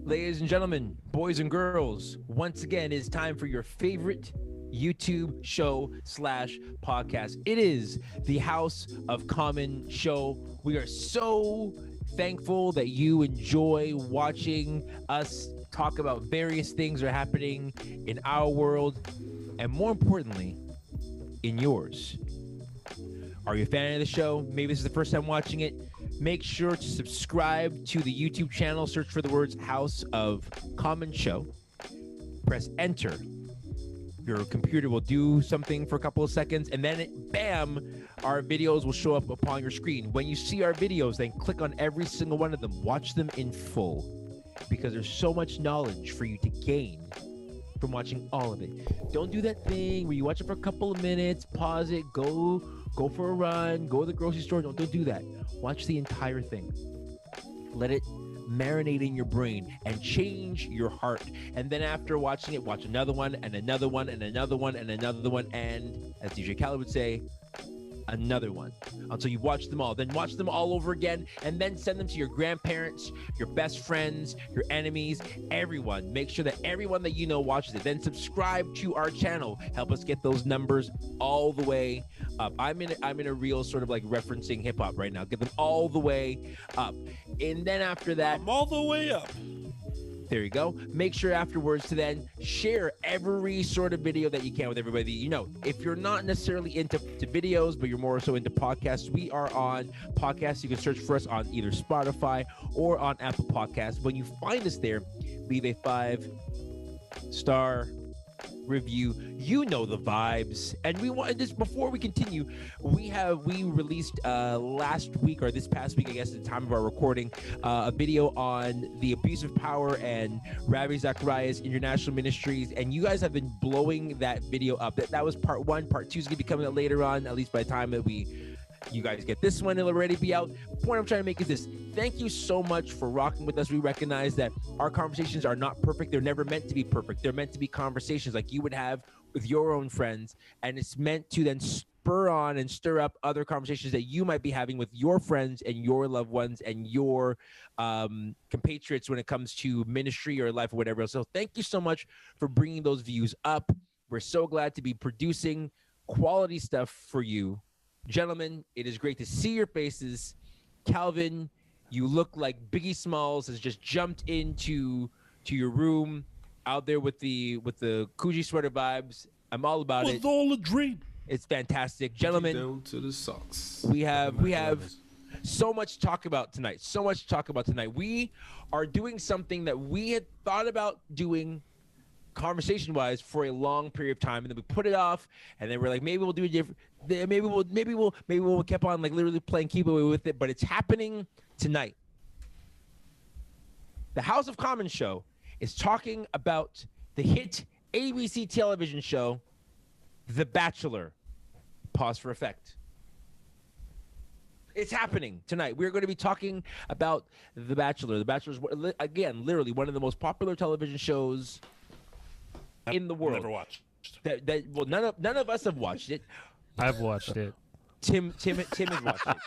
Ladies and gentlemen, boys and girls, once again, it's time for your favorite YouTube show / podcast. It is the House of Common show. We are so thankful that you enjoy watching us talk about various things that are happening in our world, and more importantly, in yours. Are you a fan of the show? Maybe this is the first time watching it. Make sure to subscribe to the YouTube channel. Search for the words House of Common Show. Press enter. Your computer will do something for a couple of seconds, and then bam, our videos will show up upon your screen. When you see our videos, then click on every single one of them. Watch them in full, because there's so much knowledge for you to gain from watching all of it. Don't do that thing where you watch it for a couple of minutes, pause it, go for a run, go to the grocery store. Don't do that. Watch the entire thing. Let it marinate in your brain and change your heart. And then after watching it, watch another one and another one and another one and another one. And as DJ Khaled would say, another one, until you watch them all. Then watch them all over again, and then send them to your grandparents, your best friends, your enemies, everyone. Make sure that everyone that you know watches it. Then subscribe to our channel. Help us get those numbers all the way up. I'm in a real sort of like referencing hip hop right now. Get them all the way up, and then after that, I'm all the way up. There you go. Make sure afterwards to then share every sort of video that you can with everybody you know. If you're not necessarily into videos, but you're more so into podcasts, we are on podcasts. You can search for us on either Spotify or on Apple Podcasts. When you find us there, leave a 5-star review. You know the vibes. And we want this before we continue. We released last week, or this past week, I guess, at the time of our recording, a video on the abuse of power and Ravi Zacharias International Ministries, and you guys have been blowing that video up. That was part 1. Part 2 is gonna be coming out later on, at least by the time that you guys get this one, it'll already be out. The point I'm trying to make is this: thank you so much for rocking with us. We recognize that our conversations are not perfect. They're never meant to be perfect. They're meant to be conversations like you would have with your own friends, and it's meant to then spur on and stir up other conversations that you might be having with your friends and your loved ones and your compatriots when it comes to ministry or life or whatever else. So thank you so much for bringing those views up. We're so glad to be producing quality stuff for you. Gentlemen, it is great to see your faces. Calvin, you look like Biggie Smalls has just jumped into your room out there with the Coogee sweater vibes. I'm all about it. With all a dream. It's fantastic. Gentlemen, down to the socks. we have so much to talk about tonight. We are doing something that we had thought about doing conversation-wise for a long period of time, and then we put it off, and then we're like, maybe we'll do it different. Maybe we'll keep on like literally playing keep away with it, but it's happening tonight. The House of Common show is talking about the hit ABC television show, The Bachelor. Pause for effect. It's happening tonight. We're going to be talking about The Bachelor. The Bachelor is, again, literally one of the most popular television shows in the world. Never watched. Well, none of us have watched it. I've watched it. Tim has watched it.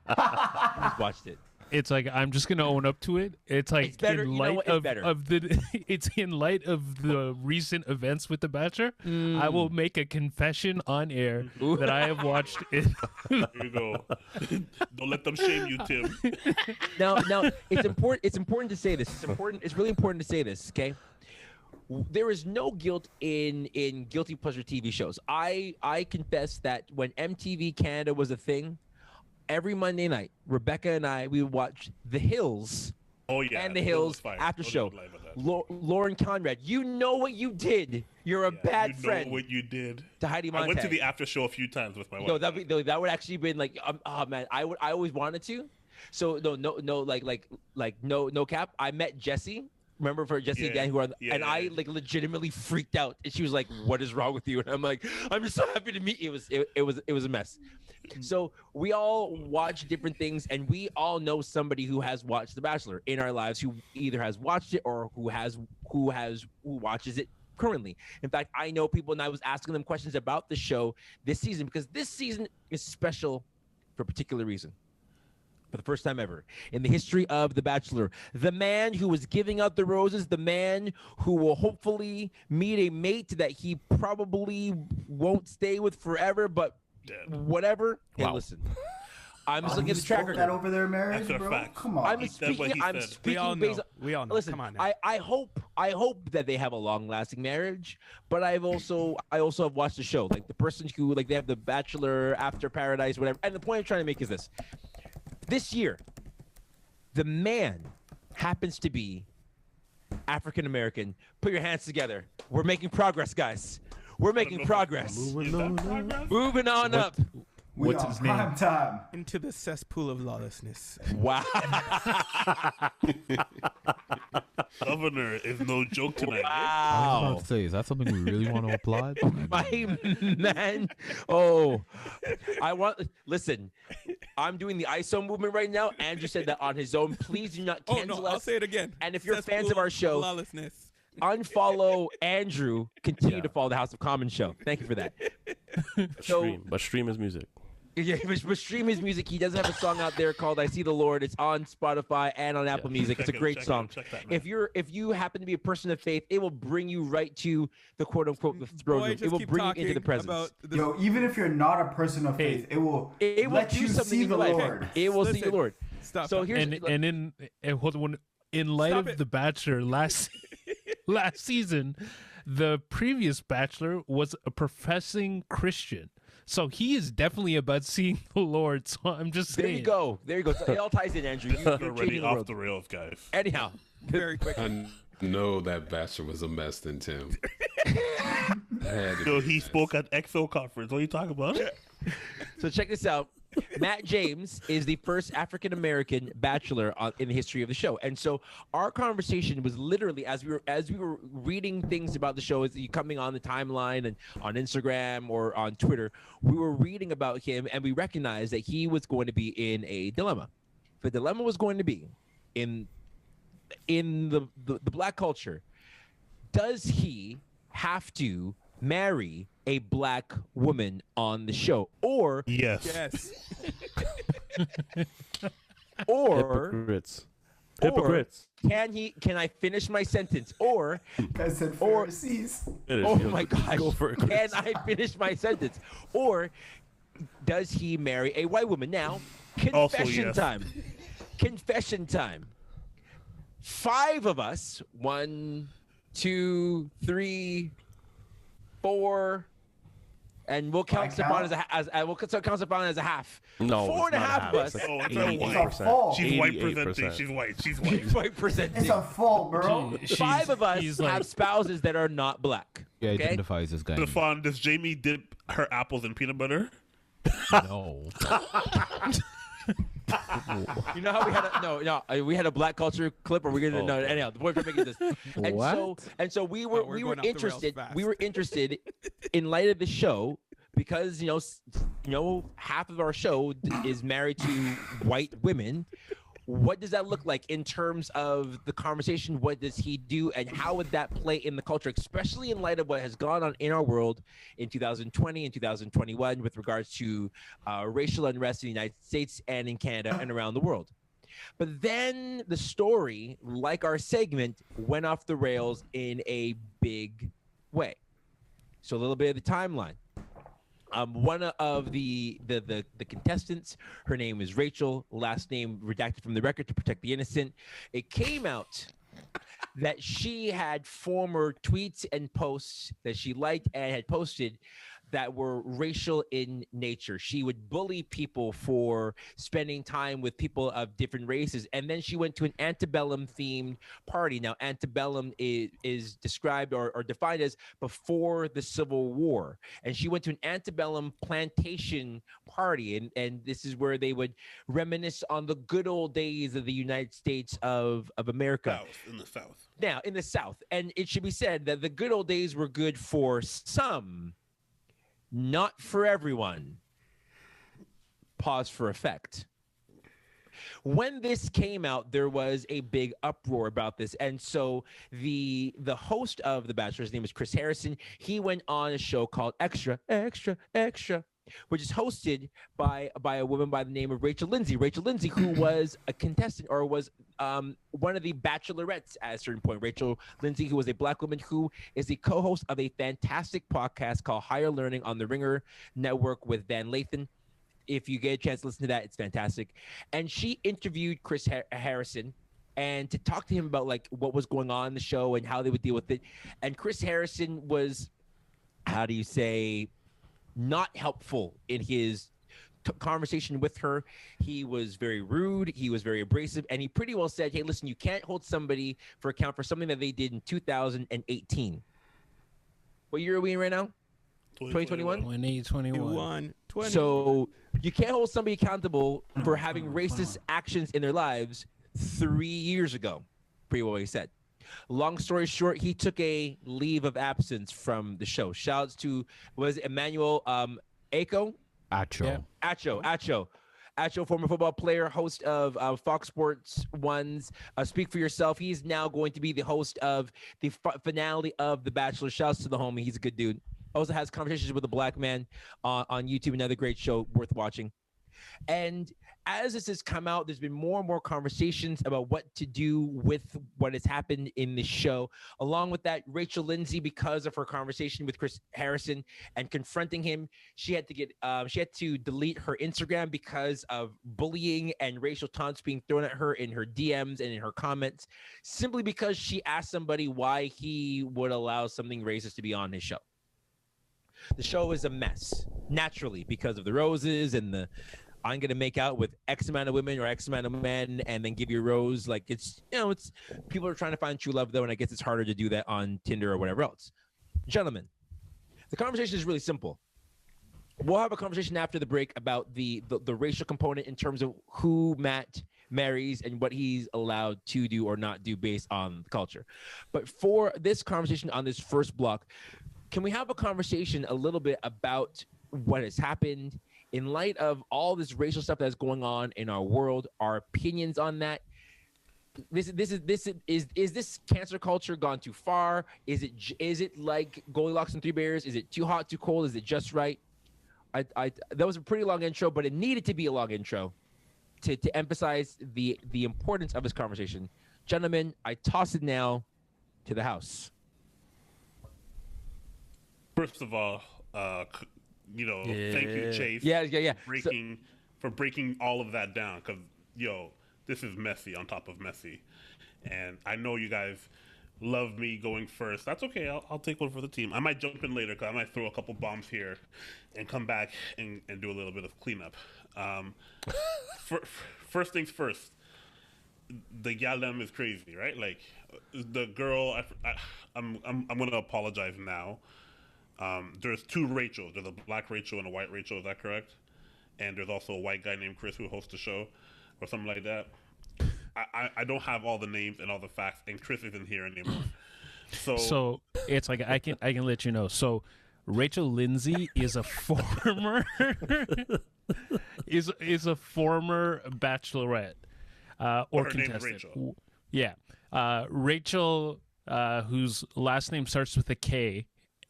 He's watched it. It's like, I'm just gonna own up to it. It's like, it's better. in light of the it's in light of the recent events with The Bachelor. I will make a confession on air that I have watched it. Here you go. Don't let them shame you, Tim. Now, it's important. It's important to say this. It's really important to say this. Okay. There is no guilt in guilty pleasure TV shows. I confess that when MTV Canada was a thing, every Monday night, Rebecca and I, we would watch The Hills. Oh yeah, and The Hills after show. Lauren Conrad, you know what you did. You're a bad friend. You know what you did to Heidi Montag. I went to the after show a few times with my wife. No, that would actually been like, oh man, I always wanted to. So no cap. I met Jesse. Remember for Jesse again, I like legitimately freaked out, and she was like, "What is wrong with you?" And I'm like, "I'm just so happy to meet you." It was a mess. So we all watch different things, and we all know somebody who has watched The Bachelor in our lives, who either has watched it or who watches it currently. In fact, I know people, and I was asking them questions about the show this season because this season is special for a particular reason. for the first time ever in the history of The Bachelor. The man who was giving out the roses, the man who will hopefully meet a mate that he probably won't stay with forever, but whatever. Hey, listen. I'm just looking at the track record. That over their marriage, That's a bro. fact. Come on. I'm speaking based on, We all know. listen, Come on now. I hope that they have a long-lasting marriage, but I also have watched the show. Like the person who they have the Bachelor, After Paradise, whatever. And the point I'm trying to make is this. This year, the man happens to be African American. Put your hands together. We're making progress, guys. We're making progress. Moving on up. What's his name? Prime time. Into the cesspool of lawlessness. Wow. Governor is no joke tonight. I was Wow. about to say, is that something we really want to applaud? My man. Listen, I'm doing the ISO movement right now. Andrew said that on his own. Please do not Oh cancel no, us. I'll say it again. And if you're fans Cesspool of our show, lawlessness. unfollow Andrew. Continue to follow the House of Common show. Thank you for that. But stream his music. Yeah, but stream his music. He does have a song out there called "I See the Lord." It's on Spotify and on Apple Music. It's a great song. If you happen to be a person of faith, it will bring you right to the quote unquote the throne room. It will bring you into the presence. Yo, even if you're not a person of faith, it will let do you something see in the your life. Lord. It will see the Lord. Stop. So here's in light of The Bachelor last season, the previous Bachelor was a professing Christian. So he is definitely about seeing the Lord. So I'm just saying. There you go. So it all ties in, Andrew. You're already off the rails, guys. Anyhow, very quick. I know that Bachelor was a mess than Tim. So he spoke at EXO conference. What are you talking about? So check this out. Matt James is the first African American Bachelor in the history of the show, and so our conversation was literally as we were reading things about the show, as you coming on the timeline and on Instagram or on Twitter, we were reading about him, and we recognized that he was going to be in a dilemma. The dilemma was going to be in the Black culture. Does he have to marry a Black woman on the show, or yes, or Hypocrites. Can I finish my sentence? Or I said Pharisees. My gosh, can I finish my sentence? Or does he marry a white woman? Now, confession time. Confession time. 5 of us, 1, 2, 3, 4, and we'll count Stefan count Stefan as a half. No, 4.5 of us. It's a full. She's white presenting. She's white. She's white. White presenting. It's a full, bro. 5 of us have spouses that are not Black. He identifies this guy. Stefan, does Jamie dip her apples in peanut butter? No. You know how we had a Black culture clip, or we're gonna know anyhow. The point we're making this, and so we were interested. We were interested in light of the show because half of our show is married to white women. What does that look like in terms of the conversation? What does he do, and how would that play in the culture, especially in light of what has gone on in our world in 2020 and 2021 with regards to racial unrest in the United States and in Canada and around the world? But then the story, like our segment, went off the rails in a big way. So a little bit of the timeline. One of the contestants, her name is Rachel, last name redacted from the record to protect the innocent. It came out that she had former tweets and posts that she liked and had posted that were racial in nature. She would bully people for spending time with people of different races. And then she went to an antebellum themed party. Now, antebellum is described or defined as before the Civil War. And she went to an antebellum plantation party. And this is where they would reminisce on the good old days of the United States of America. In the South. Now, in the South. And it should be said that the good old days were good for some, not for everyone. Pause for effect. When this came out, there was a big uproar about this. And so the host of The Bachelor, his name is Chris Harrison, he went on a show called Extra, Extra, Extra. which is hosted by a woman by the name of Rachel Lindsay. Rachel Lindsay, who was a contestant or was one of the bachelorettes at a certain point. Rachel Lindsay, who was a black woman who is the co-host of a fantastic podcast called Higher Learning on the Ringer Network with Van Lathan. If you get a chance to listen to that, it's fantastic. And she interviewed Chris Harrison and to talk to him about like what was going on in the show and how they would deal with it. And Chris Harrison was, how do you say, not helpful in his conversation with her. He was very rude. He was very abrasive. And he pretty well said, hey, listen, you can't hold somebody for account for something that they did in 2018. What year are we in right now? 2021? 2021. So you can't hold somebody accountable for having racist actions in their lives 3 years ago. Pretty well what he said. Long story short, he took a leave of absence from the show. Shouts to, was it Emmanuel Acho? Acho, former football player, host of Fox Sports One's Speak for Yourself. He's now going to be the host of the finale of The Bachelor. Shouts to the homie. He's a good dude. Also has conversations with a black man on YouTube. Another great show worth watching. And as this has come out, there's been more and more conversations about what to do with what has happened in the show. Along with that, Rachel Lindsay, because of her conversation with Chris Harrison and confronting him, she had to delete her Instagram because of bullying and racial taunts being thrown at her in her DMs and in her comments, simply because she asked somebody why he would allow something racist to be on his show. The show is a mess, naturally, because of the roses and the I'm going to make out with X amount of women or X amount of men and then give you a rose. Like it's people are trying to find true love though. And I guess it's harder to do that on Tinder or whatever else. Gentlemen, the conversation is really simple. We'll have a conversation after the break about the racial component in terms of who Matt marries and what he's allowed to do or not do based on the culture. But for this conversation on this first block, can we have a conversation a little bit about what has happened in light of all this racial stuff that's going on in our world, our opinions on that? Is this cancer culture gone too far? Is it like Goldilocks and Three Bears? Is it too hot, too cold? Is it just right? That was a pretty long intro, but it needed to be a long intro to emphasize the importance of this conversation. Gentlemen, I toss it now to the house. First of all, thank you, Chase. Yeah. For breaking all of that down, because this is messy on top of messy, and I know you guys love me going first. That's okay. I'll take one for the team. I might jump in later because I might throw a couple bombs here, and come back and do a little bit of cleanup. First things first. The Yalem is crazy, right? Like the girl. I'm gonna apologize now. There's two Rachels. There's a black Rachel and a white Rachel. Is that correct? And there's also a white guy named Chris who hosts the show, or something like that. I don't have all the names and all the facts, and Chris isn't here anymore. So it's like I can let you know. So Rachel Lindsay is a former is a former bachelorette or her contestant. name's Rachel. Yeah, Rachel, whose last name starts with a K.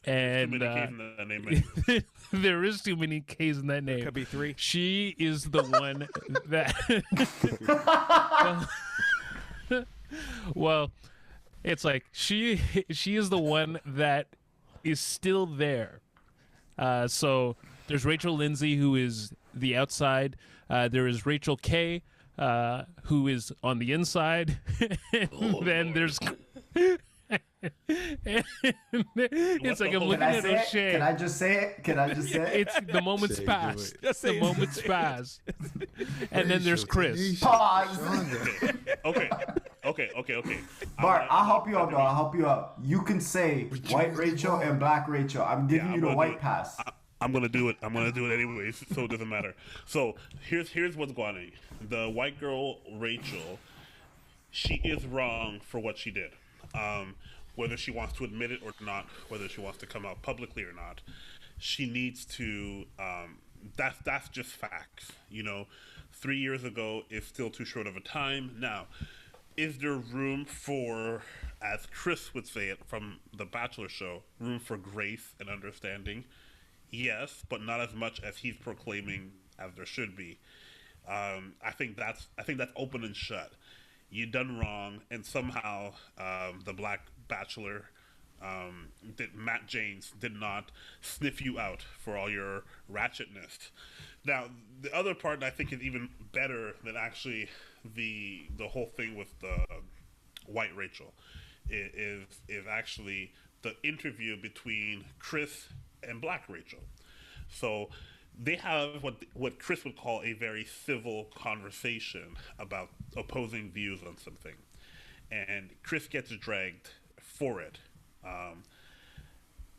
And too many K's in that name, there is too many K's in that name. Could be 3. She is the one that. Well, it's like she is the one that is still there. So there's Rachel Lindsay, who is the outside. There is Rachel K, who is on the inside. And then there's. It's like I'm looking at O'Shea. Can I just say it? It's the moment's passed. The moment's passed. And then there's Chris. Pause. Okay. Bart, I'll help you out though. I'll help you out. You can say white Rachel and black Rachel. I'm giving you the white pass. I'm gonna do it. Anyways, so it doesn't matter. So here's what's going on. The white girl Rachel, she is wrong for what she did. Whether she wants to admit it or not, whether she wants to come out publicly or not, she needs to. That's just facts. 3 years ago is still too short of a time. Now, is there room for, as Chris would say it from the Bachelor show, room for grace and understanding? yes, but not as much as he's proclaiming as there should be. I think that's open and shut. You done wrong, and somehow the Black Bachelor, Matt James, did not sniff you out for all your ratchetness. Now, the other part that I think is even better than actually the whole thing with the white Rachel is actually the interview between Chris and Black Rachel. So they have what Chris would call a very civil conversation about opposing views on something, and Chris gets dragged for it.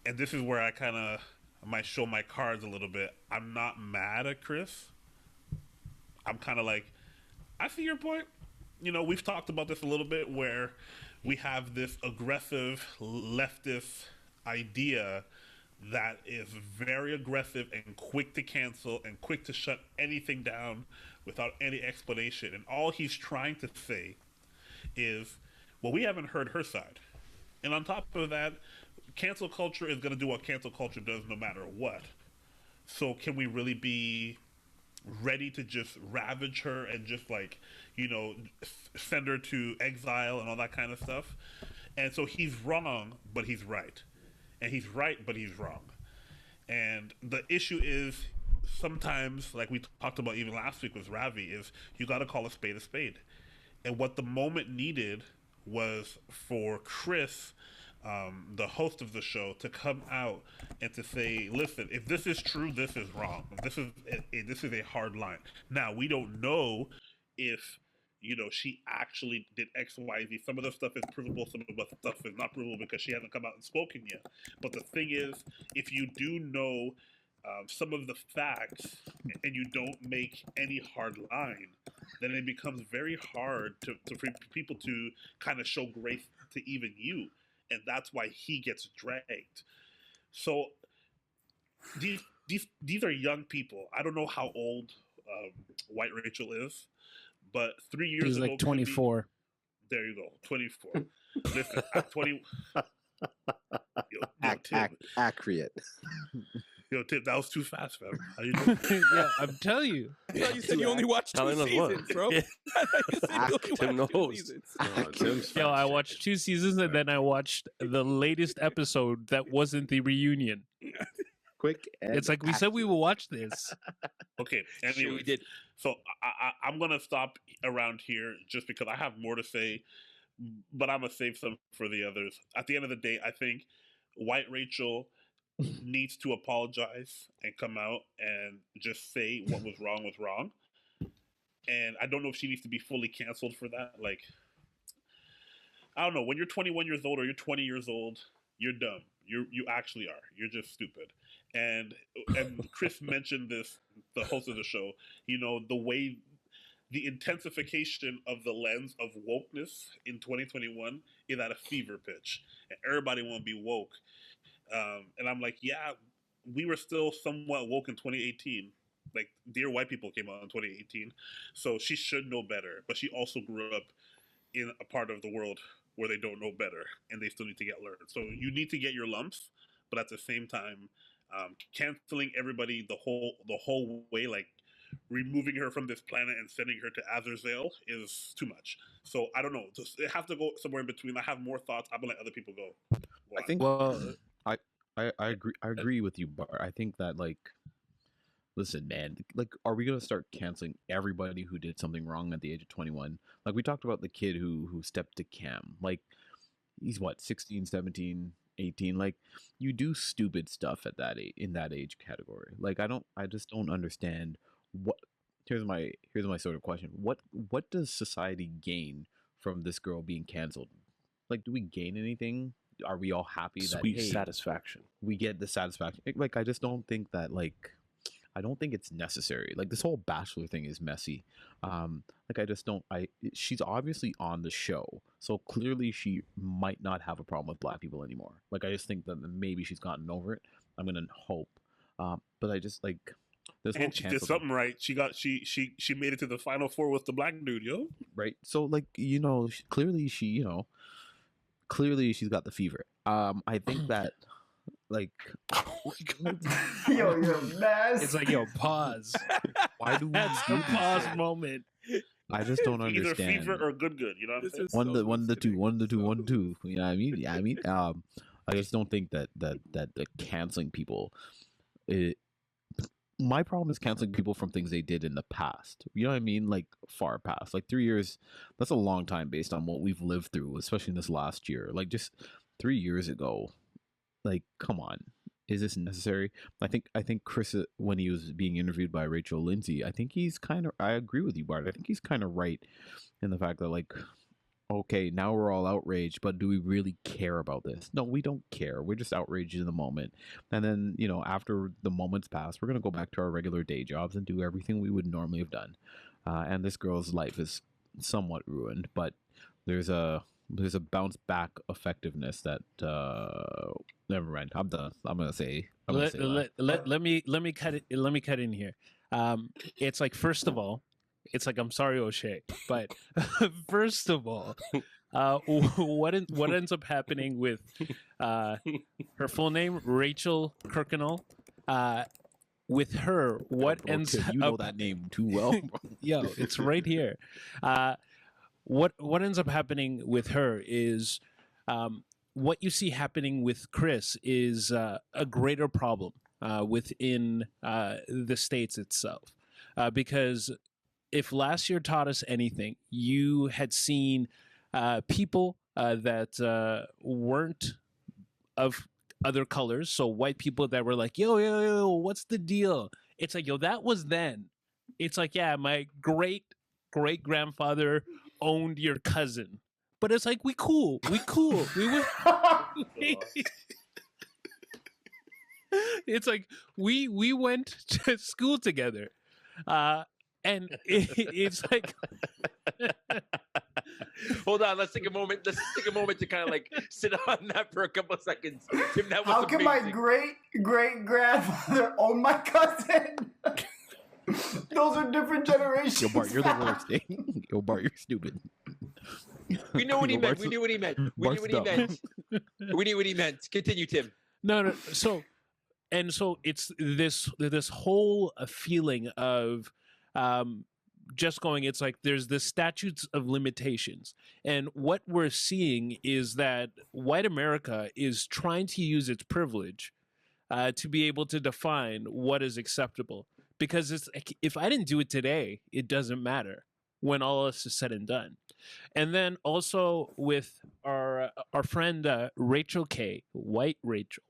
And this is where I kind of might show my cards a little bit. I'm not mad at Chris. I'm kind of like, I see your point. You know, we've talked about this a little bit where we have this aggressive leftist idea that is very aggressive and quick to cancel and quick to shut anything down without any explanation. And all he's trying to say is, well, we haven't heard her side. And on top of that, cancel culture is going to do what cancel culture does no matter what. So can we really be ready to just ravage her and just, like, you know, send her to exile and all that kind of stuff? And so he's wrong, but he's right. And he's right, but he's wrong. And the issue is sometimes, like we talked about even last week with Ravi, is you got to call a spade a spade. And what the moment needed was for Chris, the host of the show, to come out and to say, listen, if this is true, this is wrong. This is a hard line. Now, we don't know if, you know, she actually did X, Y, Z. Some of the stuff is provable, some of the stuff is not provable because she hasn't come out and spoken yet. But the thing is, if you do know some of the facts and you don't make any hard line, then it becomes very hard for people to kind of show grace to even you. And that's why he gets dragged. So these are young people. I don't know how old White Rachel is, but 3 years ago, like 24. There you go, 24. Listen, at 20. Yo, Tim. Accurate. Yo, Tim, that was too fast, man. How you doing? Yeah, I'm telling you. I thought you said you only watched 2 Telling us what? seasons, bro. I thought you said you only Tim watched 2 knows. seasons. Tim's Yo, I fast. watched 2 seasons and then I watched the latest episode that wasn't the reunion. Quick. And It's like we said we will watch this. Okay, anyway. we did. So I'm going to stop around here just because I have more to say, but I'm going to save some for the others. At the end of the day, I think White Rachel needs to apologize and come out and just say what was wrong. And I don't know if she needs to be fully canceled for that. Like, I don't know. When you're 21 years old or you're 20 years old, you're dumb. You actually are. You're just stupid. And Chris mentioned this, the host of the show, you know, the intensification of the lens of wokeness in 2021 is at a fever pitch. And everybody want to be woke. And I'm like, yeah, we were still somewhat woke in 2018. Like, Dear White People came out in 2018. So she should know better. But she also grew up in a part of the world where they don't know better. And they still need to get learned. So you need to get your lumps. But at the same time, canceling everybody the whole way, like removing her from this planet and sending her to Azazel, is too much. So I don't know. It has to go somewhere in between. I have more thoughts. I'm gonna let other people go. I think. Well, I agree. I agree with you, Bart. I think that, like, listen, man, like, are we gonna start canceling everybody who did something wrong at the age of 21? Like, we talked about the kid who stepped to Cam. Like, he's what, 16, 17, 18? Like, you do stupid stuff at that age, in that age category. Like, I just don't understand what. Here's my sort of question. What does society gain from this girl being canceled? Like, do we gain anything? Are we all happy that, Sweet hey, satisfaction. we get the satisfaction? Like, I just don't think that, like, I don't think it's necessary. Like, this whole Bachelor thing is messy. Like, I just don't. She's obviously on the show, so clearly she might not have a problem with Black people anymore. Like, I just think that maybe she's gotten over it. I'm gonna hope. But I just, like, this whole And she did something right. She made it to the final four with the Black dude, yo. right. So, like, you know, clearly she's got the fever. I think that like, Yo, you're a mess. It's like, yo, pause. why do we That's do the this? pause moment. I just don't Either understand. fever or good. You know what I'm saying? One to two. You know what I mean? Yeah, I mean, I just don't think that the canceling people. My problem is canceling people from things they did in the past. You know what I mean? Like far past, like 3 years. That's a long time based on what we've lived through, especially in this last year. Like just 3 years ago. Like, come on, is this necessary? I think Chris, when he was being interviewed by Rachel Lindsay, I think he's kind of. I agree with you, Bart. I think he's kind of right in the fact that, like, okay, now we're all outraged, but do we really care about this? No, we don't care. We're just outraged in the moment. And then, you know, after the moment's pass, we're going to go back to our regular day jobs and do everything we would normally have done. And this girl's life is somewhat ruined, but there's a bounce back effectiveness that never mind. I'm done. I'm gonna say let me cut in here. It's like, first of all, it's like, I'm sorry, O'Shea, but first of all, what ends up happening with her full name, Rachel Kirkconnell, with her, what ends up, you know that name too well. yo, it's right here. What ends up happening with her is what you see happening with Chris is a greater problem within the States itself, because if last year taught us anything, you had seen people that weren't of other colors, so white people that were like, yo, what's the deal? It's like, yo, that was then. It's like, yeah, my great grandfather owned your cousin, but it's like, we cool. We went. It's like we went to school together. And it's like, hold on, let's take a moment to kind of like sit on that for a couple of seconds. Tim, that was How can my great grandfather own my cousin? Those are different generations. Yo, Bart, you're the worst. Yo, Bart, you're stupid. We know what he Yo, meant. Bart's We knew what he meant. We Bart's knew what he meant. We knew what he meant. Continue, Tim. No. So it's this whole feeling of just going. It's like there's the statutes of limitations, and what we're seeing is that white America is trying to use its privilege to be able to define what is acceptable. Because it's like, if I didn't do it today, it doesn't matter when all this is said and done. And then also with our friend Rachel K, White Rachel,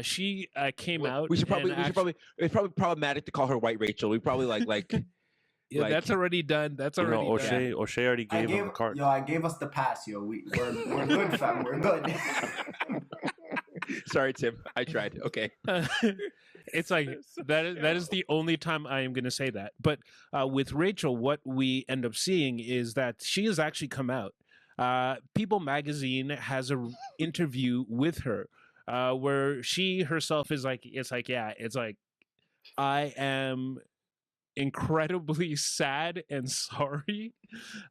she came out. It's probably problematic to call her White Rachel. We probably like. Yeah, like, that's already done. That's already done. O'Shea already gave him a card. Yo, I gave us the pass, yo. We're good, fam. We're good. Sorry, Tim. I tried. Okay. It's like that is the only time I am going to say that. But with Rachel, what we end up seeing is that she has actually come out. People Magazine has a interview with her where she herself is like, it's like, I am incredibly sad and sorry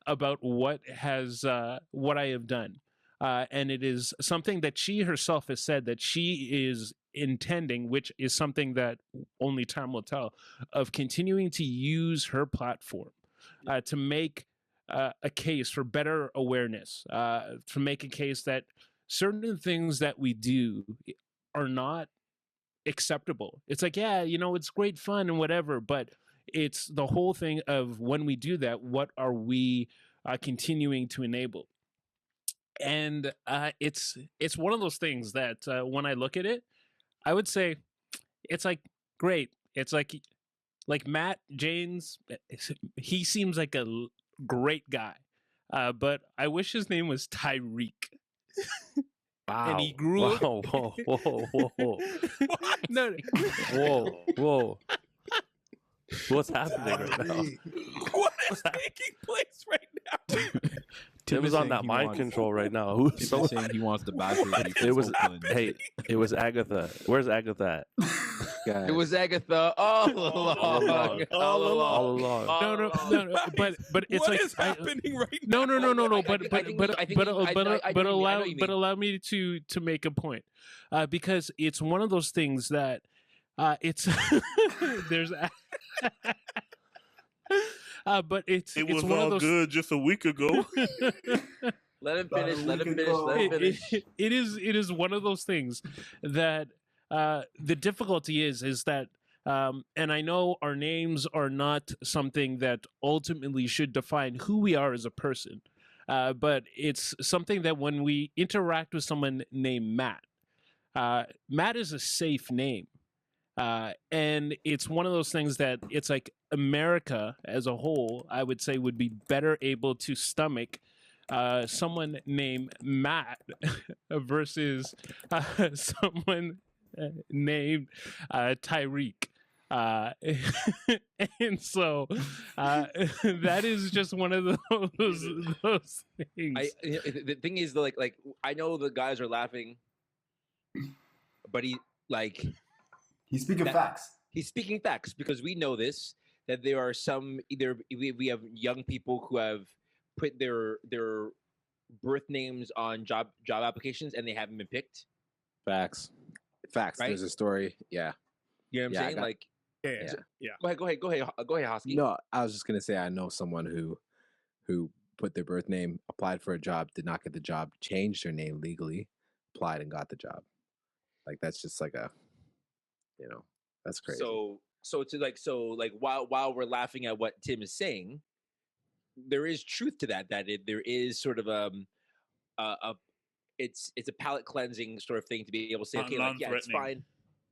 about what I have done. And it is something that she herself has said that she is intending, which is something that only time will tell, of continuing to use her platform to make a case for better awareness, to make a case that certain things that we do are not acceptable. It's like, yeah, it's great fun and whatever, but it's the whole thing of when we do that, what are we continuing to enable? And it's one of those things that when I look at it, I would say it's like great. It's like Matt James. He seems like a great guy, but I wish his name was Tyreek. Wow! And he grew up. Whoa! No. Whoa! What's happening right now? What is taking place right now? Tim is on that mind control right now. Who's saying he wants the Bachelor? It was Agatha. Where's Agatha at? It was Agatha all along. All along. No, but it's what like is happening right now? No. But I allow me to make a point, because it's one of those things that it's there's. But It it's was one all of those... good just a week ago. Let him finish. Let him finish. It is one of those things that the difficulty is that and I know our names are not something that ultimately should define who we are as a person, but it's something that when we interact with someone named Matt, Matt is a safe name. And it's one of those things that it's like America as a whole, I would say, would be better able to stomach someone named Matt versus someone named Tyreek. And so that is just one of those things. The thing is, like I know the guys are laughing, but he's speaking facts. He's speaking facts because we know this, that there are some we have young people who have put their birth names on job applications and they haven't been picked. Facts. Right? There's a story. Yeah. You know what I'm saying? Yeah. Go ahead, Hosky. No, I was just gonna say I know someone who put their birth name, applied for a job, did not get the job, changed their name legally, applied and got the job. Like that's just like a, that's crazy. So while we're laughing at what Tim is saying, there is truth to that. There is sort of it's a palate cleansing sort of thing to be able to say, okay, like yeah, it's fine,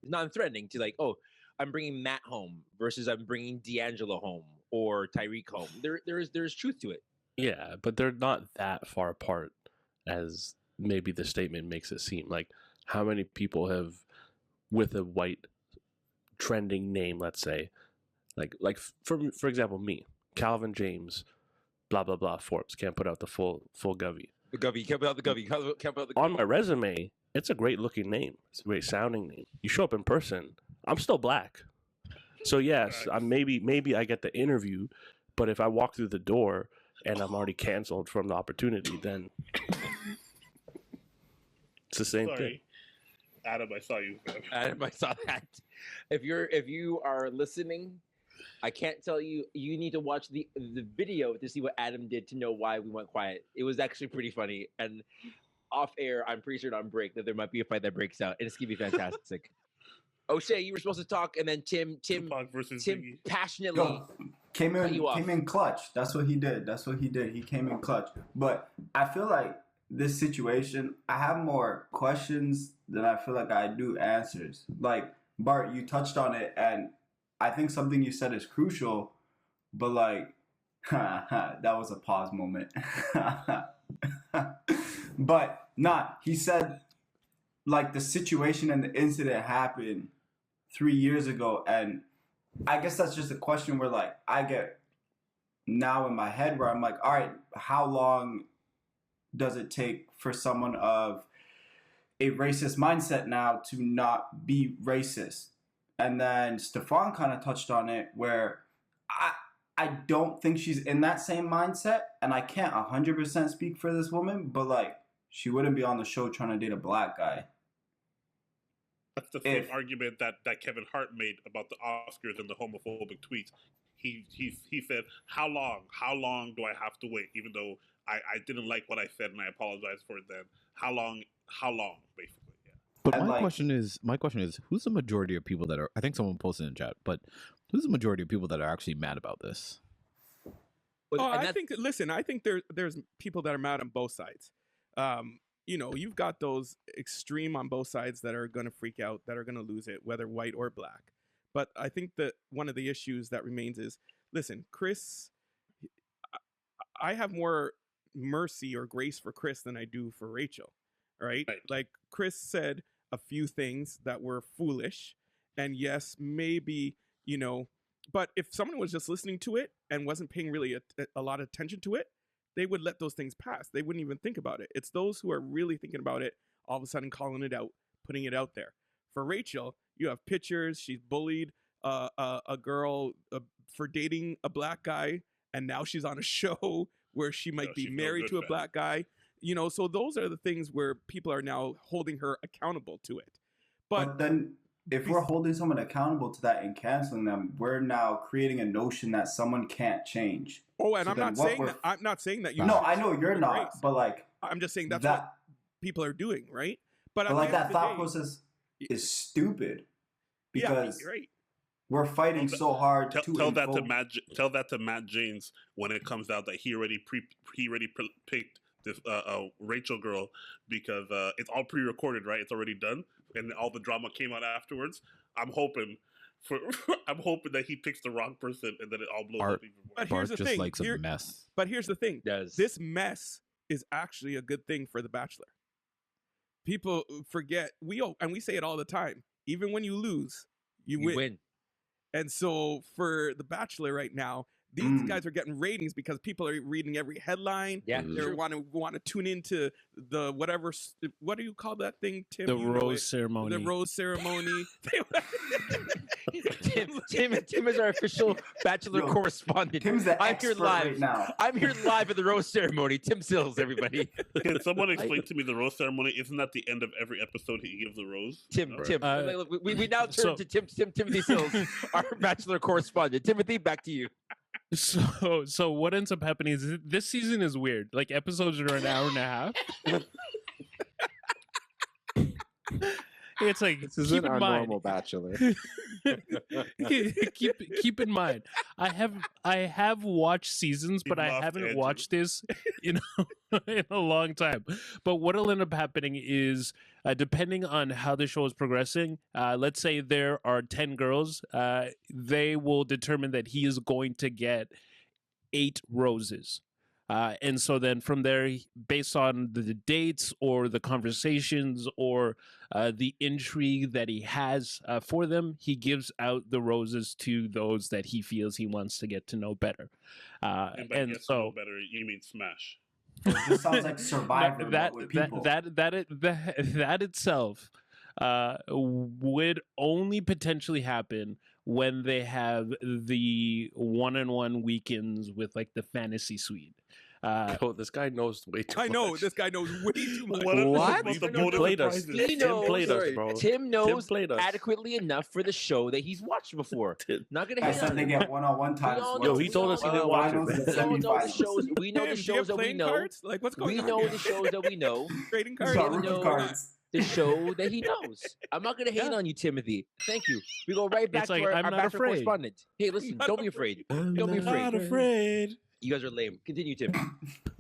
non-threatening to like, oh, I'm bringing Matt home versus I'm bringing D'Angelo home or Tyreek home. There's truth to it. Yeah, but they're not that far apart as maybe the statement makes it seem. Like, how many people have, with a white trending name, let's say, like for example, me, Calvin James, blah blah blah, Forbes, can't put out the full Govey. The Govey, can't put out the Govey. Can't put out the Govey. On my resume, it's a great looking name. It's a great sounding name. You show up in person, I'm still black. So yes, maybe I get the interview, but if I walk through the door and I'm already canceled from the opportunity, then it's the same thing. Adam, I saw you. Adam, I saw that. If you are listening, I can't tell you. You need to watch the video to see what Adam did to know why we went quiet. It was actually pretty funny. And off air, I'm pretty sure on break that there might be a fight that breaks out, and it's gonna be fantastic. O'Shea, you were supposed to talk, and then Tim passionately came in clutch. That's what he did. He came in clutch. But I feel like this situation, I have more questions than I feel like I do answers. Like, Bart, you touched on it, and I think something you said is crucial, but like, that was a pause moment. But he said, like, the situation and the incident happened 3 years ago, and I guess that's just a question where, like, I get now in my head where I'm like, all right, how long does it take for someone of a racist mindset now to not be racist? And then Stefan kind of touched on it where I don't think she's in that same mindset, and I can't 100% speak for this woman, but like, she wouldn't be on the show trying to date a black guy. That's the same argument that Kevin Hart made about the Oscars and the homophobic tweets. He said, how long do I have to wait? Even though I didn't like what I said and I apologize for it then. How long, basically, yeah. But my question is, who's the majority of people that are, I think someone posted in chat, but who's the majority of people that are actually mad about this? I think there's people that are mad on both sides. You've got those extreme on both sides that are going to freak out, that are going to lose it, whether white or black. But I think that one of the issues that remains is, listen, Chris, I have more mercy or grace for Chris than I do for Rachel, right? Like, Chris said a few things that were foolish, and yes, maybe, but if someone was just listening to it and wasn't paying really a lot of attention to it, they would let those things pass. They wouldn't even think about it. It's those who are really thinking about it, all of a sudden calling it out, putting it out there. For Rachel, you have pictures. She's bullied a girl for dating a black guy, and now she's on a show where she might be married to a black guy. So those are the things where people are now holding her accountable to it. But then, if we're holding someone accountable to that and canceling them, we're now creating a notion that someone can't change. Oh, and I'm not saying that you. No, I know you're not, race. But like, I'm just saying that's what people are doing, right? But like that thought process is stupid because right. we're fighting so hard tell that to Matt James when it comes out that he already picked this Rachel girl because it's all pre-recorded, right? It's already done, and all the drama came out afterwards. I'm hoping that he picks the wrong person and then it all blows up even more. But here's the thing. Likes a mess. But here's the thing. This mess is actually a good thing for The Bachelor. People forget and we say it all the time. Even when you lose, you win. And so for The Bachelor right now, these guys are getting ratings because people are reading every headline. Yeah, they want to tune into the whatever. What do you call that thing, Tim? The rose ceremony. The rose ceremony. Tim is our official Bachelor correspondent. Tim's the I'm here live right now. I'm here live at the rose ceremony. Tim Sills, everybody. Can someone explain to me the rose ceremony? Isn't that the end of every episode he gives a rose? Tim. We now turn to Timothy Sills, our Bachelor correspondent. Timothy, back to you. So what ends up happening is this season is weird. Like episodes are an hour and a half. It's like this isn't our normal Bachelor. keep in mind, I have watched seasons, but I haven't watched this in a long time. But what'll end up happening is, depending on how the show is progressing, let's say there are 10 girls, they will determine that he is going to get 8 roses. And so then from there, based on the dates or the conversations or the intrigue that he has for them, he gives out the roses to those that he feels he wants to get to know better. And so, know better, you mean smash? This sounds like Survivor with people. That itself would only potentially happen when they have the one-on-one weekends with like the fantasy suite. This guy knows way too much. I know, this guy knows way too much. What? Tim played us, bro. Tim knows adequately enough for the show that he's watched before. Not gonna hate on they get one-on-one time. Yo, he told us he didn't watch it. We know the shows that we know. Cards? Like, what's going on? We know the shows that we know. Trading cards. The show that he knows. I'm not gonna hate on you, Timothy. Thank you. We go right back to our Bachelor correspondent. Hey, listen, don't be afraid. Don't be afraid. Not afraid. You guys are lame. Continue, Tim.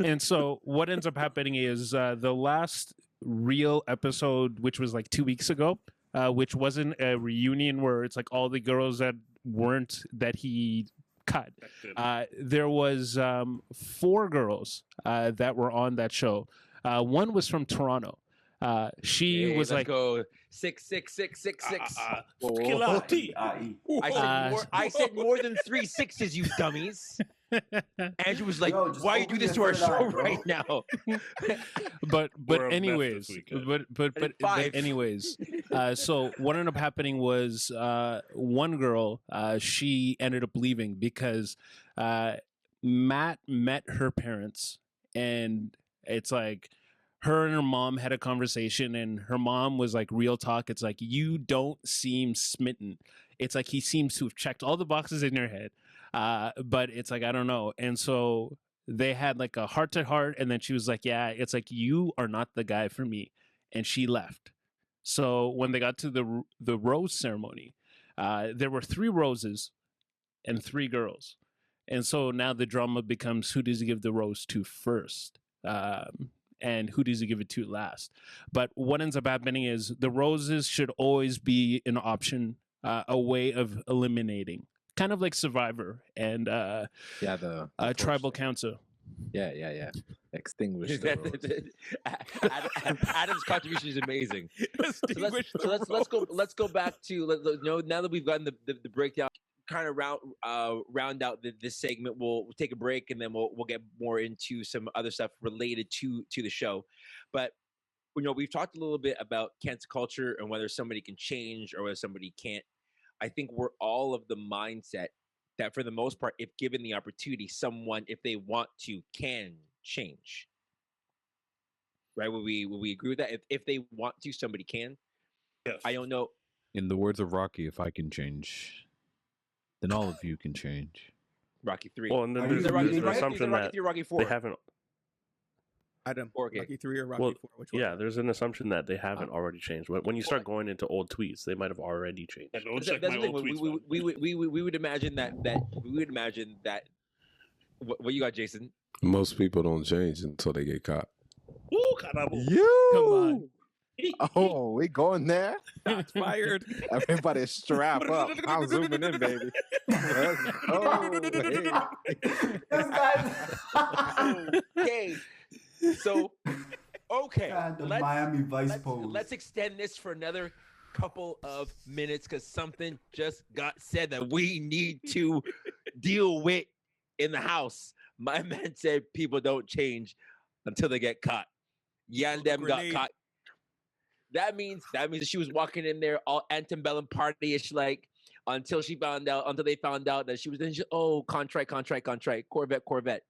And so what ends up happening is the last real episode, which was like 2 weeks ago, which wasn't a reunion where it's like all the girls that he cut. There was 4 girls that were on that show. One was from Toronto. She was like, go 66666. I said more than 3 sixes, you dummies. Andrew was like, "Why you do this to our show right now?" but anyways, so what ended up happening was one girl, she ended up leaving because Matt met her parents, and it's like her and her mom had a conversation, and her mom was like, real talk, it's like, you don't seem smitten. It's like he seems to have checked all the boxes in your head, but it's like, I don't know. And so they had like a heart-to-heart, and then she was like, yeah, it's like, you are not the guy for me. And she left. So when they got to the rose ceremony, there were 3 roses and 3 girls. And so now the drama becomes, who does he give the rose to first? And who does he give it to last? But what ends up happening is the roses should always be an option, a way of eliminating, kind of like Survivor and the Tribal Council. Yeah. Extinguish the rose. Adam's contribution is amazing. Let's go back to now that we've gotten the breakdown. Kind of round out this segment. We'll take a break, and then we'll get more into some other stuff related to the show. But we've talked a little bit about cancel culture and whether somebody can change or whether somebody can't. I think we're all of the mindset that for the most part, if given the opportunity, someone, if they want to, can change. Right? Would we agree with that? If they want to, somebody can. Yes. I don't know. In the words of Rocky, if I can change, then all of you can change. Rocky 3. Well, and then there's an assumption that Rocky 4. they haven't. Adam, Okay. Rocky 3 or Rocky 4? Which one? Yeah, there's an assumption that they haven't already changed. When you start going into old tweets, they might have already changed. That's the thing. We would imagine that what you got, Jason? Most people don't change until they get caught. Ooh, caramba. You. Come on. Oh, we going there? Shots fired. Everybody strap up. I'm zooming in, baby. Let's go. Okay. So, okay. God, the Miami Vice pose. Let's extend this for another couple of minutes because something just got said that we need to deal with in the house. My man said people don't change until they get caught. Yeah, them got caught. That means that she was walking in there all antebellum party-ish like until they found out that she was then contrite, Corvette,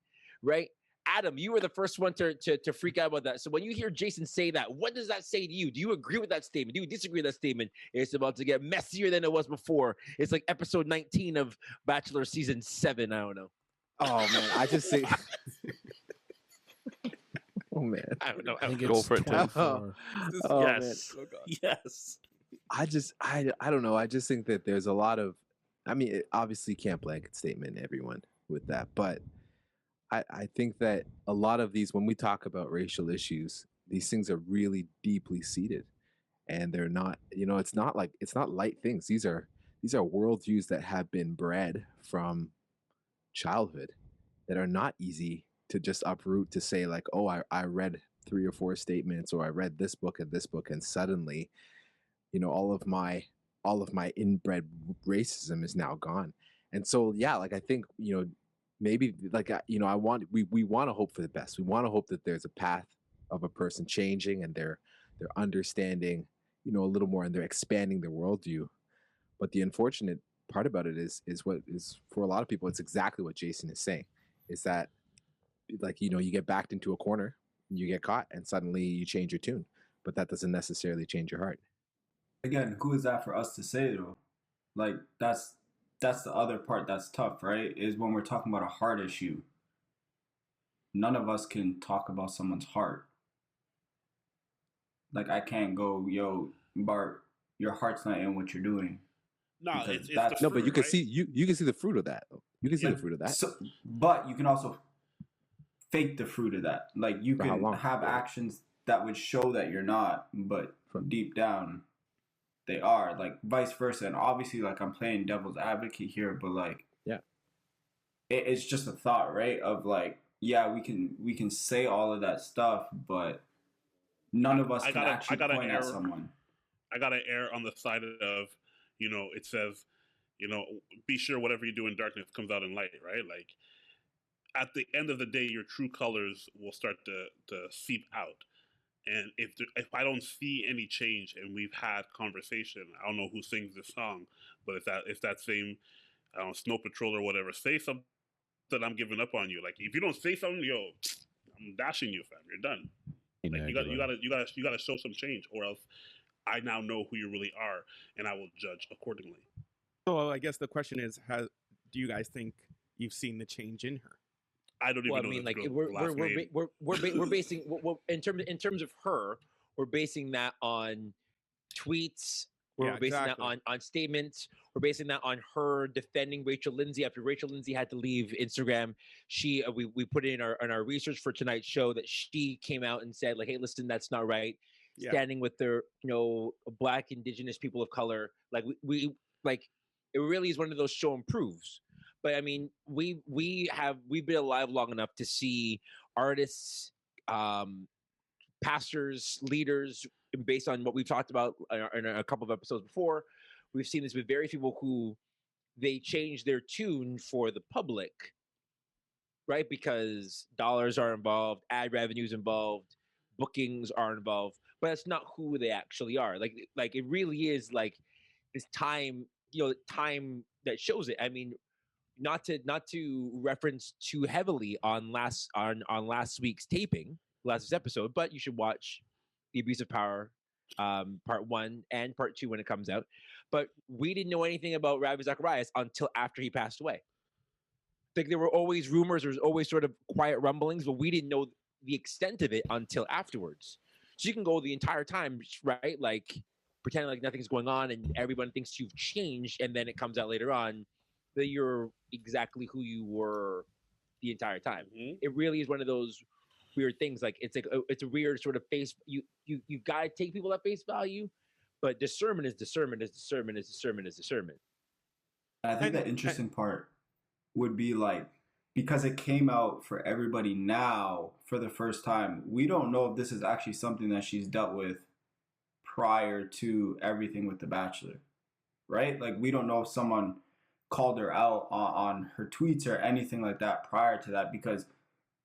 right? Adam, you were the first one to freak out about that. So when you hear Jason say that, what does that say to you? Do you agree with that statement? Do you disagree with that statement? It's about to get messier than it was before. It's like episode 19 of Bachelor season 7. I don't know. Oh man, I just say. Oh man, I don't know. I think Go it's for it, Tim. 24. Oh, yes. man. Oh, God. Yes. I don't know. I just think that there's a lot of. I mean, obviously, you can't blanket statement everyone with that, but I think that a lot of these, when we talk about racial issues, these things are really deeply seated, and they're not. It's not light things. These are worldviews that have been bred from childhood that are not easy to just uproot to say like, oh, I read 3 or 4 statements, or I read this book and suddenly, all of my inbred racism is now gone. And so, yeah, like I think, maybe like, we want to hope for the best. We want to hope that there's a path of a person changing and they're understanding, a little more, and they're expanding their worldview. But the unfortunate part about it is what is for a lot of people, it's exactly what Jason is saying, is that like, you get backed into a corner, you get caught, and suddenly you change your tune, but that doesn't necessarily change your heart. Again, who is that for us to say though? Like that's the other part that's tough, right? Is when we're talking about a heart issue. None of us can talk about someone's heart. Like I can't go, yo, Bart, your heart's not in what you're doing. No, it's that's no, but you can right? see you can see the fruit of that. You can see the fruit of that. So, but you can also fake the fruit of that. Like you can have actions that would show that you're not, but deep down they are. Like vice versa. And obviously, like I'm playing devil's advocate here, but like, yeah, it's just a thought, right? Of like, yeah, we can say all of that stuff, but none of us can actually point at someone. I gotta err on the side of, it says, be sure whatever you do in darkness comes out in light, right? Like at the end of the day, your true colors will start to seep out. And if I don't see any change, and we've had conversation, I don't know who sings this song, but if that same, I don't know, Snow Patrol or whatever, say something, I'm giving up on you. Like if you don't say something, yo, I'm dashing you, fam. You're done. Like you gotta show some change, or else I now know who you really are, and I will judge accordingly. So I guess the question is, do you guys think you've seen the change in her? I don't even know. I mean, like we're basing in terms of her, we're basing that on tweets. We're basing that on statements. We're basing that on her defending Rachel Lindsay after Rachel Lindsay had to leave Instagram. We put it in our research for tonight's show that she came out and said like, hey, listen, that's not right. Yeah. Standing with their Black, Indigenous people of color, like we like it really is one of those show and proves. But I mean, we've been alive long enough to see artists, pastors, leaders, based on what we've talked about in a couple of episodes before. We've seen this with very few people who they change their tune for the public, right? Because dollars are involved, ad revenues involved, bookings are involved. but that's not who they actually are. Like it really is like this time, time that shows it. I mean, not to reference too heavily on last week's taping, last week's episode, but you should watch the Abuse of Power part 1 and part 2 when it comes out. But we didn't know anything about Ravi Zacharias until after he passed away. Like there were always rumors, there was always sort of quiet rumblings, but we didn't know the extent of it until afterwards. So you can go the entire time, right? Like pretending like nothing's going on and everyone thinks you've changed, and then it comes out later on that you're exactly who you were the entire time. Mm-hmm. It really is one of those weird things. Like it's a weird sort of face. You gotta take people at face value, but discernment is discernment is discernment is discernment is discernment. I think the interesting part would be like, because it came out for everybody now for the first time, we don't know if this is actually something that she's dealt with prior to everything with The Bachelor, right? Like we don't know if someone called her out on her tweets or anything like that prior to that, because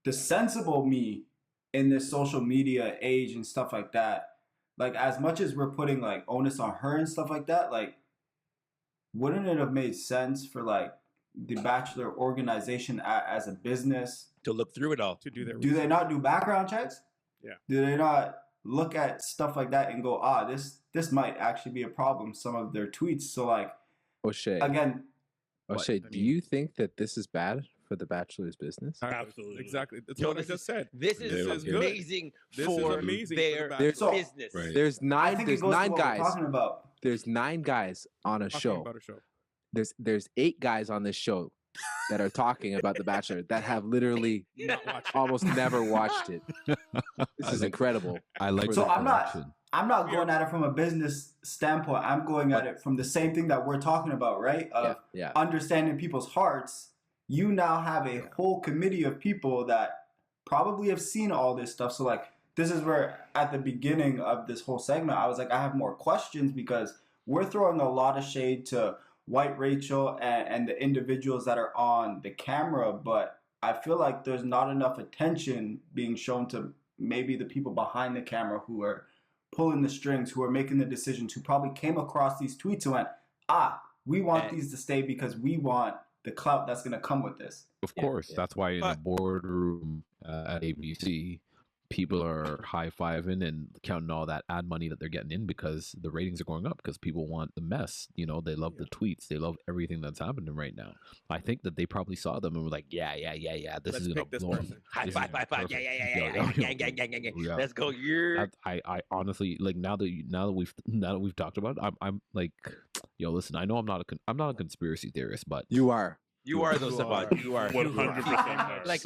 the sensible me in this social media age and stuff like that, like as much as we're putting like onus on her and stuff like that, like wouldn't it have made sense for like the Bachelor organization as a business to look through it all, to do their research? They not do background checks? Yeah. Do they not look at stuff like that and go, this might actually be a problem, some of their tweets? So like, O'Shea, again, O'Shea, do you think that this is bad for the Bachelor's business? Absolutely. Exactly. That's what I just said. This is amazing for their business. Right. There's nine guys. Talking about. There's 9 guys on a show. There's 8 guys on this show that are talking about The Bachelor that have literally almost never watched it. This is incredible. I like. So I'm not going at it from a business standpoint. I'm going at it from the same thing that we're talking about, right? Of understanding people's hearts. You now have a whole committee of people that probably have seen all this stuff. So like, this is where at the beginning of this whole segment, I was like, I have more questions, because we're throwing a lot of shade to White Rachel and the individuals that are on the camera, but I feel like there's not enough attention being shown to maybe the people behind the camera who are pulling the strings, who are making the decisions, who probably came across these tweets and went, we want these to stay because we want the clout that's going to come with this. Of course. That's why in the boardroom at ABC, people are high-fiving and counting all that ad money that they're getting in, because the ratings are going up, because people want the mess. You know, they love the tweets. They love everything that's happening right now. I think that they probably saw them and were like, yeah, this is going to blow up. High five. Yeah. Let's go. I honestly, like, now that we've talked about it, I'm like, yo, listen, I know I'm not a conspiracy theorist, but you are. You are though, Saban. You are 100%. Like,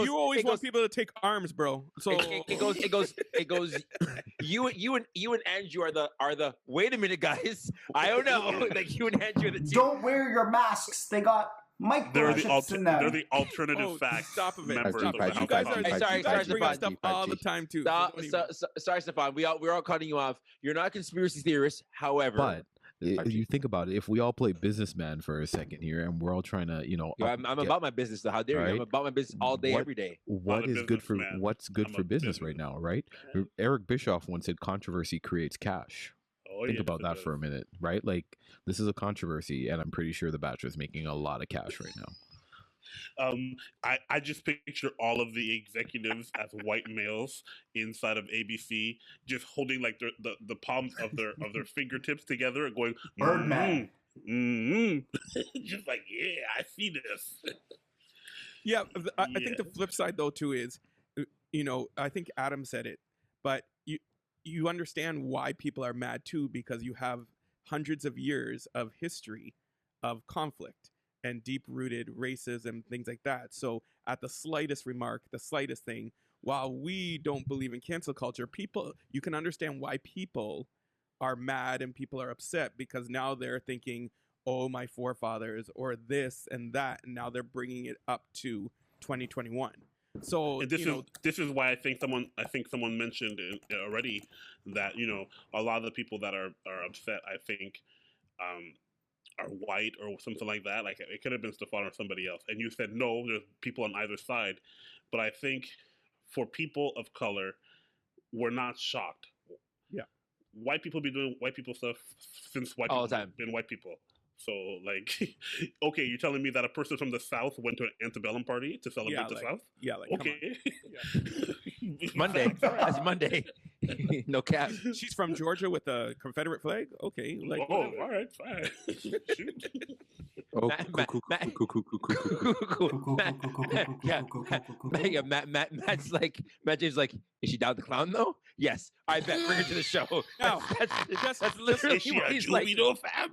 you always want people to take arms, bro. So it goes. You and Andrew are the. Wait a minute, guys. I don't know. Like you and Andrew are the two. Don't wear your masks. They got microchips in them. They're the alternative facts. Stop a bit. Members of You guys are sorry, bring up stuff all the time too. Sorry, Stefan. We're all cutting you off. You're not a conspiracy theorist, however. But you think about it, if we all play businessman for a second here, and we're all trying to, I'm about my business. So how dare you? I'm about my business all day, every day. What's good for business right now, right? Eric Bischoff once said, "Controversy creates cash." Think about that for a minute, right? Like, this is a controversy, and I'm pretty sure The Bachelor is making a lot of cash right now. I just picture all of the executives as white males inside of ABC, just holding like the palms of their fingertips together and going, Birdman. Just like, yeah, I see this. Yeah, I think the flip side though too is, I think Adam said it, but you understand why people are mad too, because you have hundreds of years of history of conflict and deep-rooted racism, things like that. So at the slightest remark, the slightest thing, while we don't believe in cancel culture, you can understand why people are mad and people are upset, because now they're thinking, oh, my forefathers, or this and that, and now they're bringing it up to 2021. So this is why I think someone mentioned already that a lot of the people that are upset, I think, are white or something like that. Like, it could have been Stefan or somebody else. And you said, no, there's people on either side. But I think for people of color, we're not shocked white people be doing white people stuff since white All people the time. been white people. So, like, okay, you're telling me that a person from the South went to an antebellum party to celebrate the South? Yeah, like, okay. Monday. That's Monday. No cap. She's from Georgia with a Confederate flag? Okay. Like, all right, fine. Oh, Matt James like, is she down the clown though? Yes. I bet. Bring her to the show. No, that's literally Is she what a he's like. fam?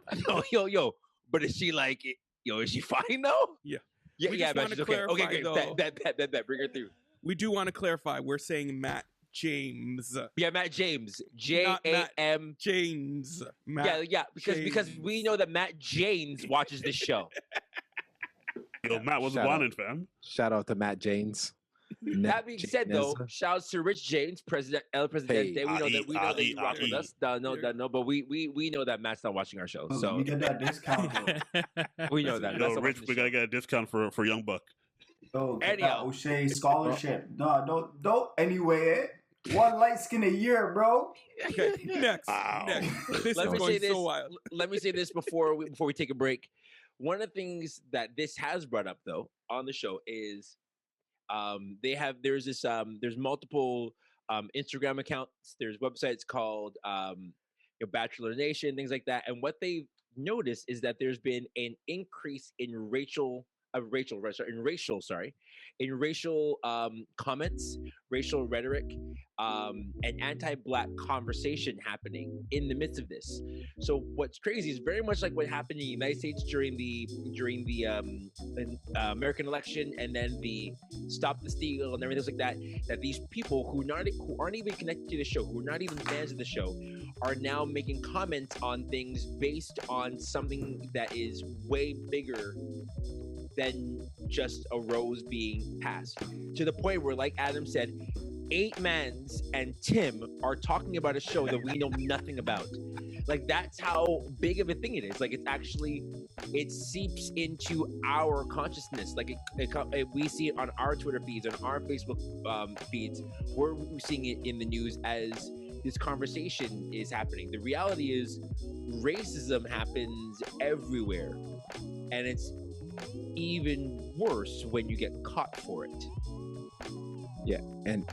Yo. But is she like, is she fine though? Yeah. Yeah, We yeah, just man. wanna She's okay. Okay, clarify, great. Bet. Bring her through. we do want to clarify. We're saying Matt James. Yeah, Matt James. Not Matt J-A-M. James. Matt Yeah, because we know that Matt James watches this show. Yo, Matt was wanted, fam. Shout out to Matt James. That being said, though, shouts to Rich James, President El Presidente. We know that you rock with us. No, but we know that Matt's not watching our show. So we get that discount. we know that. Yo, Rich, we gotta get a discount for Young Buck. Yo, Anyhow. O'Shea scholarship. No, don't. Anyway, one light skin a year, bro. Okay, next. This Let is me going say this. so wild. Let me say this before we take a break. One of the things that this has brought up, though, on the show is there's multiple Instagram accounts. There's websites called Bachelor Nation, things like that. And what they've noticed is that there's been an increase in racial comments, racial rhetoric, and anti-Black conversation happening in the midst of this. So what's crazy is very much like what happened in the United States during the American election, and then the Stop the Steal and everything like that. That these people who aren't even connected to the show, who are not even fans of the show, are now making comments on things based on something that is way bigger than just a rose being passed, to the point where, like Adam said, 8mans and Tim are talking about a show that we know nothing about. Like, that's how big of a thing it is. Like, it seeps into our consciousness. Like, we see it on our Twitter feeds, on our Facebook feeds. We're seeing it in the news as this conversation is happening. The reality is, racism happens everywhere, and it's even worse when you get caught for it. Yeah, and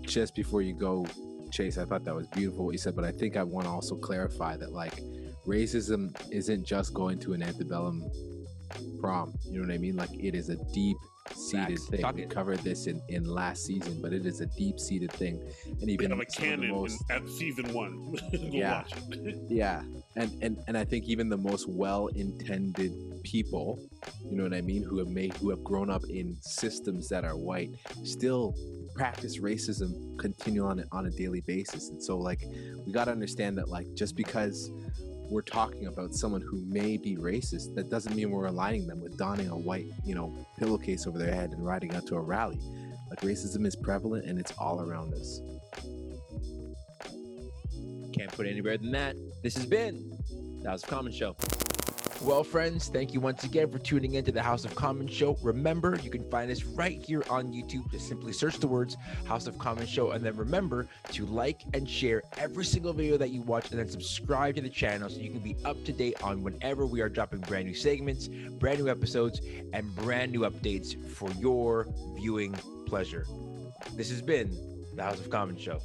just before you go, Chase, I thought that was beautiful what you said, but I think I want to also clarify that, like, racism isn't just going to an antebellum prom. You know what I mean? Like, it is a deep-seated thing. We covered this in last season, but it is a deep-seated thing. And even have a canon at season 1. Yeah, watch it. Yeah, and I think even the most well-intended people, you know what I mean, who have grown up in systems that are white, still practice racism continue on a daily basis. And so, like, we got to understand that, like, just because we're talking about someone who may be racist, that doesn't mean we're aligning them with donning a white, pillowcase over their head and riding out to a rally. Like, racism is prevalent and it's all around us. Can't put it any better than that. This has been the House of Common Show. Well, friends, thank you once again for tuning into the House of Common Show. Remember, you can find us right here on YouTube. Just simply search the words House of Common Show, and then remember to like and share every single video that you watch, and then subscribe to the channel so you can be up to date on whenever we are dropping brand new segments, brand new episodes, and brand new updates for your viewing pleasure. This has been the House of Common Show.